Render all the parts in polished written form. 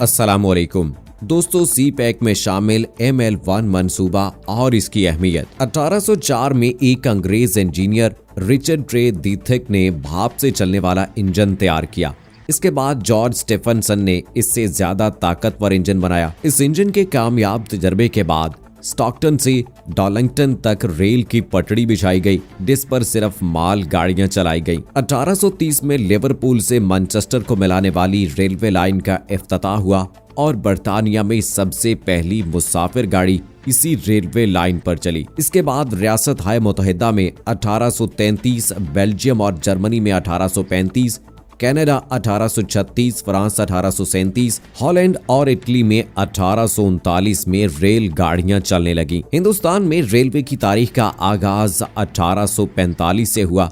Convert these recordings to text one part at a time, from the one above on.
अस्सलामुअलैकुम दोस्तों, सी पैक में शामिल ML1 मंसूबा और इसकी अहमियत। 1804 में एक अंग्रेज इंजीनियर रिचर्ड ट्रे दीथिक ने भाप से चलने वाला इंजन तैयार किया। इसके बाद जॉर्ज स्टेफनसन ने इससे ज्यादा ताकतवर इंजन बनाया। इस इंजन के कामयाब तजर्बे के बाद स्टॉकटन से डॉलिंगटन तक रेल की पटड़ी बिछाई गई, जिस पर सिर्फ माल गाड़ियां चलाई गईं। 1830 में लिवरपूल से मैनचेस्टर को मिलाने वाली रेलवे लाइन का इफ्तिताह हुआ और बर्तानिया में सबसे पहली मुसाफिर गाड़ी इसी रेलवे लाइन पर चली। इसके बाद रियासत हाय मुत्तहिदा में 1833, बेल्जियम और जर्मनी में 1835, कनाडा 1836, फ्रांस 1837, हॉलैंड और इटली में 1839 में रेल गाड़ियां चलने लगी। हिंदुस्तान में रेलवे की तारीख का आगाज 1845 से हुआ।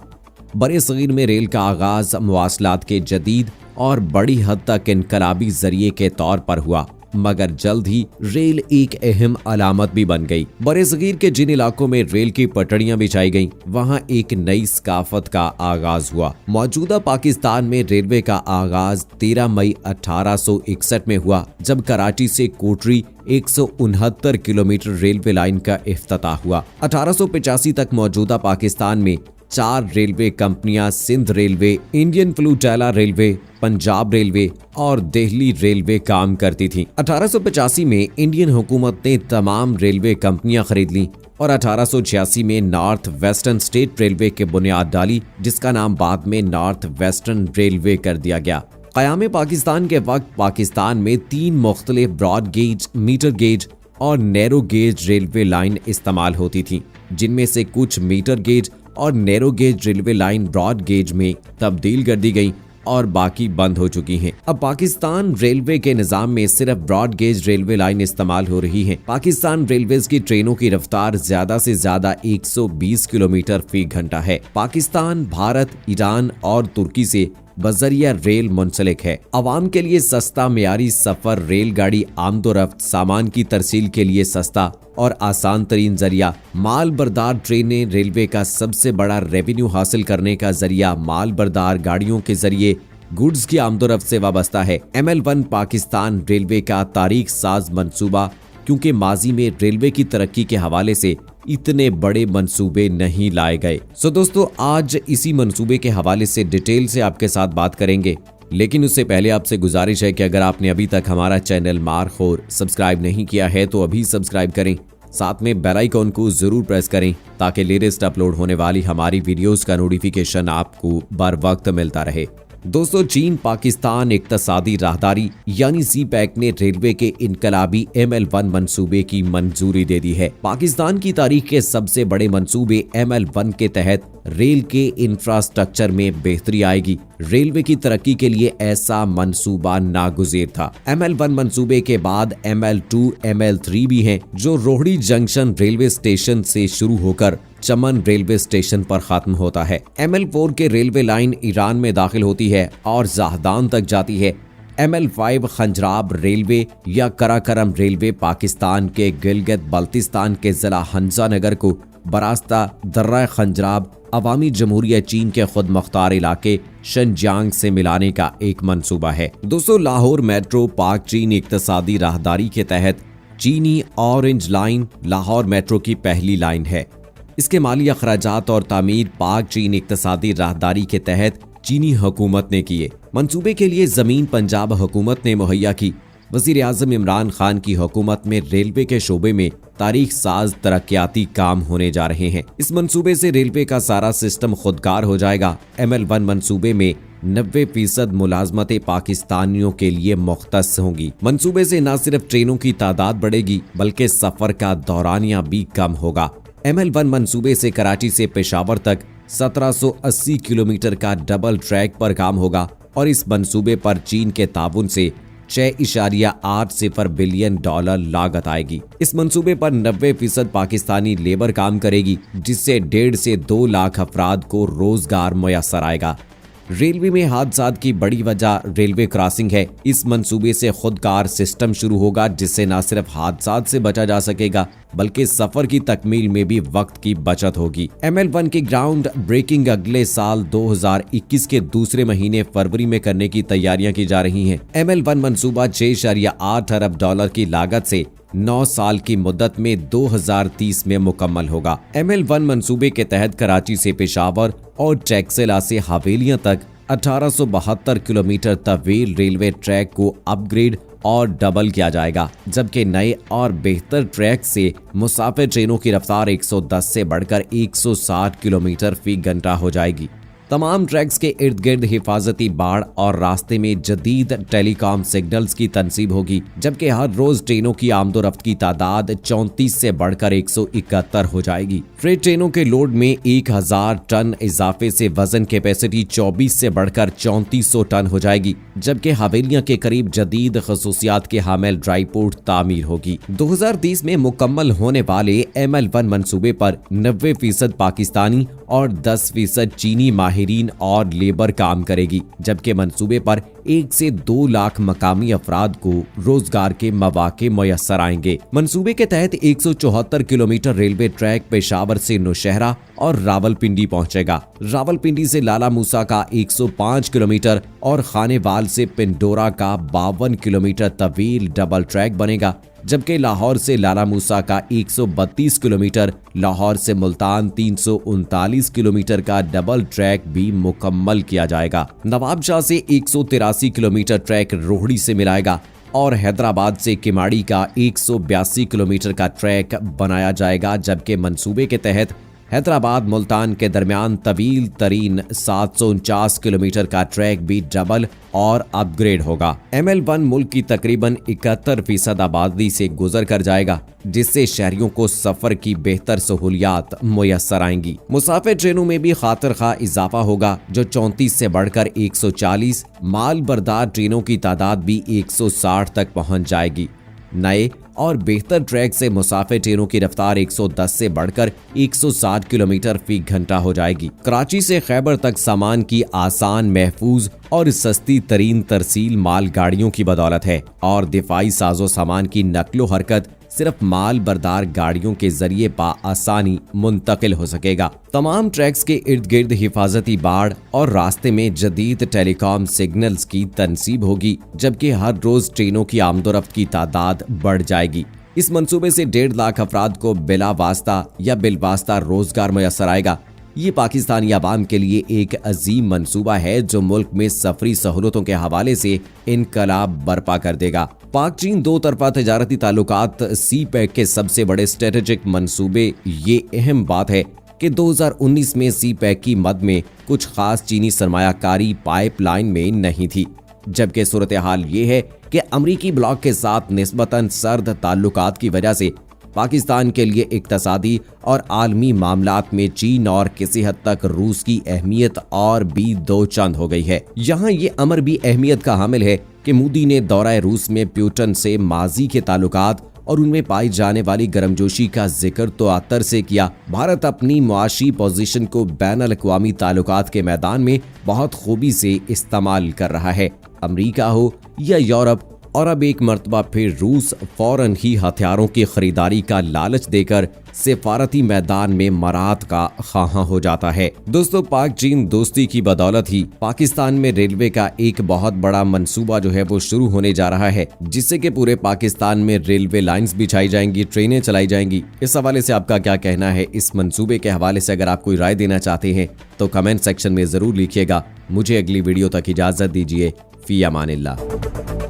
बड़े सगीर में रेल का आगाज मवासलात के जदीद और बड़ी हद तक इनकलाबी जरिए के तौर पर हुआ, मगर जल्द ही रेल एक अहम अलामत भी बन गई। बड़े सगीर के जिन इलाकों में रेल की पटड़ियां बिछाई गईं, वहां एक नई सकाफत का आगाज हुआ। मौजूदा पाकिस्तान में रेलवे का आगाज 13 मई 1861 में हुआ, जब कराची से कोटरी 169 किलोमीटर रेलवे लाइन का इफ्तिताह हुआ। 1885 तक मौजूदा पाकिस्तान में 4 रेलवे कंपनियां Sindh railway, Indian flotilla railway, Punjab railway और दिल्ली रेलवे काम करती थीं। 1885 में इंडियन हुकूमत ने तमाम रेलवे कंपनियां खरीद लीं और 1886 में नॉर्थ वेस्टर्न स्टेट रेलवे के बुनियाद डाली, जिसका नाम बाद में नॉर्थ वेस्टर्न रेलवे कर दिया गया। क़याम पाकिस्तान के वक्त पाकिस्तान में 3 मुख्तलिफ ब्रॉड गेज, मीटर गेज और नैरो गेज रेलवे लाइन इस्तेमाल होती थी, जिनमें से कुछ मीटर गेज और narrow gauge railway line broad gauge में तब्दील कर दी गई और बाकी बंद हो चुकी हैं। अब पाकिस्तान रेलवे के निजाम में सिर्फ ब्रॉड गेज रेलवे लाइन इस्तेमाल हो रही है। पाकिस्तान रेलवेज की ट्रेनों की रफ्तार ज्यादा से ज्यादा 120 किलोमीटर फी घंटा है। पाकिस्तान, भारत, ईरान और तुर्की से बजरिया रेल मुंसलिक है। आवाम के लिए सस्ता मियारी सफर रेलगाड़ी आमदोरफ्त, सामान की तरसील के लिए सस्ता और आसान तरीन जरिया। माल बरदार ट्रेनें रेलवे का सबसे बड़ा रेवेन्यू हासिल करने का जरिया माल बरदार गाड़ियों के जरिए गुड्स की आमदोरफ्त से वाबस्ता है। ML1 पाकिस्तान रेलवे का तारीख साज मंसूबा, क्योंकि माजी में रेलवे की तरक्की के हवाले से इतने बड़े मंसूबे नहीं लाए गए। दोस्तों, आज इसी मंसूबे के हवाले से डिटेल से आपके साथ बात करेंगे, लेकिन उससे पहले आपसे गुजारिश है कि अगर आपने अभी तक हमारा चैनल मारखोर सब्सक्राइब नहीं किया है तो अभी सब्सक्राइब करें, साथ में बेल आइकन को जरूर प्रेस करें ताकि लेटेस्ट अपलोड होने वाली हमारी वीडियोस का नोटिफिकेशन आपको बर वक्त मिलता रहे। दोस्तों, चीन पाकिस्तान इक्तसादी राहदारी यानी सी पैक ने रेलवे के इनकलाबी ML1 मंसूबे की मंजूरी दे दी है। पाकिस्तान की तारीख के सबसे बड़े मंसूबे ML1 के तहत रेल के इंफ्रास्ट्रक्चर में बेहतरी आएगी। रेलवे की तरक्की के लिए ऐसा मंसूबा नागुज़ीर था। ML1 मंसूबे के बाद ML2, ML3 भी हैं, जो रोहड़ी जंक्शन रेलवे स्टेशन से शुरू होकर चमन रेलवे स्टेशन पर खत्म होता है। ML4 के रेलवे लाइन ईरान में दाखिल होती है और जाहदान तक जाती है। ML5 खंजराब रेलवे या कराकरम रेलवे पाकिस्तान के गिलगित बल्तिस्तान के जिला हंजा नगर को बरास्ता दर्रा खंजराब अवामी जमहूरिया चीन के खुद मुख्तार इलाके शिनजियांग से मिलाने का एक मंसूबा है। दोस्तों, लाहौर मेट्रो पाक चीन इक्तसादी राहदारी के तहत चीनी ऑरेंज लाइन लाहौर मेट्रो की पहली लाइन है। इसके माली अखराजात और तामीर पाक चीन इक्तसादी राहदारी के तहत चीनी हुकूमत ने किए। मंसूबे के लिए जमीन पंजाब हुकूमत ने मुहैया की। वजीर आजम इमरान खान की हुकूमत में रेलवे के शोबे में तारीख साज तरक्याती काम होने जा रहे हैं। इस मंसूबे से रेलवे का सारा सिस्टम खुदकार हो जाएगा। ML1 मंसूबे में 90% मुलाजमतें पाकिस्तानियों के लिए मुख्तस होंगी। मंसूबे से न सिर्फ ट्रेनों की तादाद बढ़ेगी, बल्कि सफर का दौरानिया भी कम होगा। ML1 मंसूबे से कराची से पेशावर तक 1780 किलोमीटर का डबल ट्रैक पर काम होगा और इस मंसूबे पर चीन के ताबुन से 6.80 बिलियन डॉलर लागत आएगी। इस मंसूबे पर 90% पाकिस्तानी लेबर काम करेगी, जिससे 1.5 से 2 लाख अफराद को रोजगार मुयस्सर आएगा। रेलवे में हादसात की बड़ी वजह रेलवे क्रॉसिंग है। इस मंसूबे से खुदकार सिस्टम शुरू होगा, जिससे न सिर्फ हादसात से बचा जा सकेगा बल्कि सफर की तकमील में भी वक्त की बचत होगी। ML1 की ग्राउंड ब्रेकिंग अगले साल 2021 के दूसरे महीने फरवरी में करने की तैयारियां की जा रही हैं। ML1 मंसूबा 6.8 अरब डॉलर की लागत से 9 साल की मुद्दत में 2030 में मुकम्मल होगा। ML1 मंसूबे के तहत कराची से पेशावर और टैक्सिला से हवेलियां तक 1872 किलोमीटर तवील रेलवे ट्रैक को अपग्रेड और डबल किया जाएगा, जबकि नए और बेहतर ट्रैक से मुसाफिर ट्रेनों की रफ्तार 110 से बढ़कर 160 किलोमीटर फी घंटा हो जाएगी। तमाम ट्रैक्स के इर्द गिर्द हिफाजती बाड़ और रास्ते में जदीद टेलीकॉम सिग्नल्स की तनसीब होगी, जबकि हर रोज ट्रेनों की आमदोरफ्त की तादाद 34 से बढ़कर 171 हो जाएगी। फ्रेट ट्रेनों के लोड में 1000 टन इजाफे से वजन कैपेसिटी 24 से बढ़कर 3400 टन हो जाएगी, जबकि हवेलियां के करीब जदीद खसूसियात के हामिल ड्राई पोर्ट तामीर होगी। 2030 में मुकम्मल होने वाले ML1 मंसूबे पर 90% पाकिस्तानी और 10% चीनी माहिरीन और लेबर काम करेगी, जबकि मंसूबे पर 1 से 2 लाख मकामी अफराद को रोजगार के मौके मुयस्सर आएंगे। मंसूबे के तहत 174 किलोमीटर रेलवे ट्रैक पेशावर से नौशहरा और रावलपिंडी पहुंचेगा। रावलपिंडी से लाला मूसा का 105 किलोमीटर और खानेवाल से पिंडोरा का 52 किलोमीटर तवील डबल ट्रैक बनेगा, जबकि लाहौर से लाला मूसा का 132 किलोमीटर, लाहौर से मुल्तान 339 किलोमीटर का डबल ट्रैक भी मुकम्मल किया जाएगा। नवाबशाह से 183 किलोमीटर ट्रैक रोहड़ी से मिलाएगा और हैदराबाद से किमाड़ी का 182 किलोमीटर का ट्रैक बनाया जाएगा, जबकि मंसूबे के तहत हैदराबाद मुल्तान के दरमियान तवील तरीन 749 किलोमीटर का ट्रैक भी डबल और अपग्रेड होगा। ML1 मुल्क की तकरीबन 71% आबादी से गुजर कर जाएगा, जिससे शहरियों को सफर की बेहतर सहूलियात मुयस्सर आएंगी। मुसाफिर ट्रेनों में भी खातिर खा इजाफा होगा, जो 34 से बढ़कर 140, माल बरदार ट्रेनों की तादाद भी 160 तक पहुंच जाएगी। नए और बेहतर ट्रैक से मुसाफिर ट्रेनों की रफ्तार 110 से बढ़कर 160 किलोमीटर फी घंटा हो जाएगी। कराची से खैबर तक सामान की आसान, महफूज और सस्ती तरीन तरसील माल गाड़ियों की बदौलत है और दिफाई साजो सामान की नकलो हरकत सिर्फ माल बरदार गाड़ियों के जरिए आसानी मुंतकिल हो सकेगा। तमाम ट्रैक्स के इर्द गिर्द हिफाजती बाड़ और रास्ते में जदीद टेलीकॉम सिग्नल्स की तनसीब होगी, जबकि हर रोज ट्रेनों की आमदोरफ्त की तादाद बढ़ जाएगी। इस मंसूबे से 1.5 लाख अफराद को बिला वास्ता या बिलवास्ता रोजगार मुयस्सर आएगा। ये पाकिस्तानी आवाम के लिए एक अजीम मंसूबा है, जो मुल्क में सफरी सहूलतों के हवाले से इनकलाब बर्पा कर देगा। पाक चीन दो तरफा तजारती ताल्लुकात CPEC के सबसे बड़े स्ट्रेटेजिक मंसूबे। ये अहम बात है कि 2019 में CPEC की मद में कुछ खास चीनी सरमायाकारी पाइपलाइन में नहीं थी, जबकि सूरत हाल ये है कि अमरीकी ब्लॉक के साथ निस्बतन सर्द ताल्लुकात की वजह से पाकिस्तान के लिए इक्तसादी और आलमी मामलात में चीन और किसी हद तक रूस की अहमियत और भी दो चंद हो गई है। यहाँ ये अमर भी अहमियत का हामिल है कि मोदी ने दौरा रूस में प्यूटन से माजी के ताल्लुकात और उनमें पाई जाने वाली गर्मजोशी का जिक्र तो आतर से किया। भारत अपनी मुआशी पोजीशन को बैनुल अक़वामी ताल्लुकात के मैदान में बहुत खूबी से इस्तेमाल कर रहा है। अमरीका हो या यूरोप, और अब एक मर्तबा फिर रूस फौरन ही हथियारों की खरीदारी का लालच देकर सिफारती मैदान में मराहत का ख़्वाहां हो जाता है। दोस्तों, पाक चीन दोस्ती की बदौलत ही पाकिस्तान में रेलवे का एक बहुत बड़ा मंसूबा जो है वो शुरू होने जा रहा है, जिससे कि पूरे पाकिस्तान में रेलवे लाइंस बिछाई जाएंगी, ट्रेनें चलाई जाएंगी। इस हवाले से आपका क्या कहना है? इस मंसूबे के हवाले से अगर आप कोई राय देना चाहते हैं तो कमेंट सेक्शन में जरूर लिखिएगा। मुझे अगली वीडियो तक इजाजत दीजिए। फी अमानिल्लाह।